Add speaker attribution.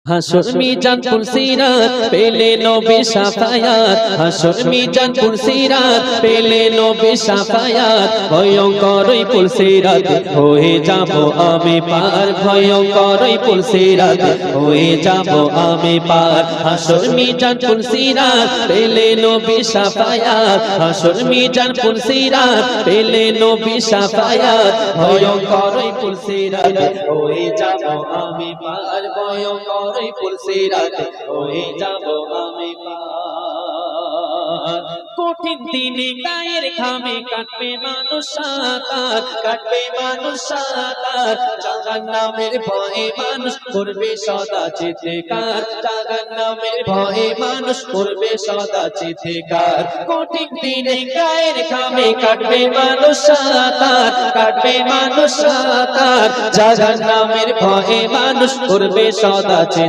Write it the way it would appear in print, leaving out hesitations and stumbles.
Speaker 1: হাসর মিজান পুলসিরাত পেলে নবী শাফায়াত, হাসর মিজান পুলসিরাত পেলে নবী শাফায়াত। ভয়ঙ্করই পুলসিরাত হয়ে যাব আমি পার, ভয়ঙ্করই পুলসিরাত হয়ে যাব আমি পার। হাসর মিজান পুলসিরাত পেলে নবী শাফায়াত, হাসর মিজান পুলসিরাত পেলে নবী শাফায়াত। ভয়ঙ্করই পুলসিরাত হয়ে যাব আমি পার, ভয়ঙ্কর পুলসিরাত হয়ে যাব আমি পার। কঠিন দিনে গায়ের ঘামে কাটবে মানুষ সাঁতার, কাটবে মানুষ সাঁতার। জাহান্নামের ভয়ে মানুষ করবে সদা চিৎকার, জাহান্নামের ভয়ে মানুষ করবে সদা চিৎকার। কঠিন দিনে গায়ের ঘামে কাটবে মানুষ সাঁতার, কাটবে মানুষ সাঁতার। জাহান্নামের ভয়ে মানুষ করবে সদা চিৎকার।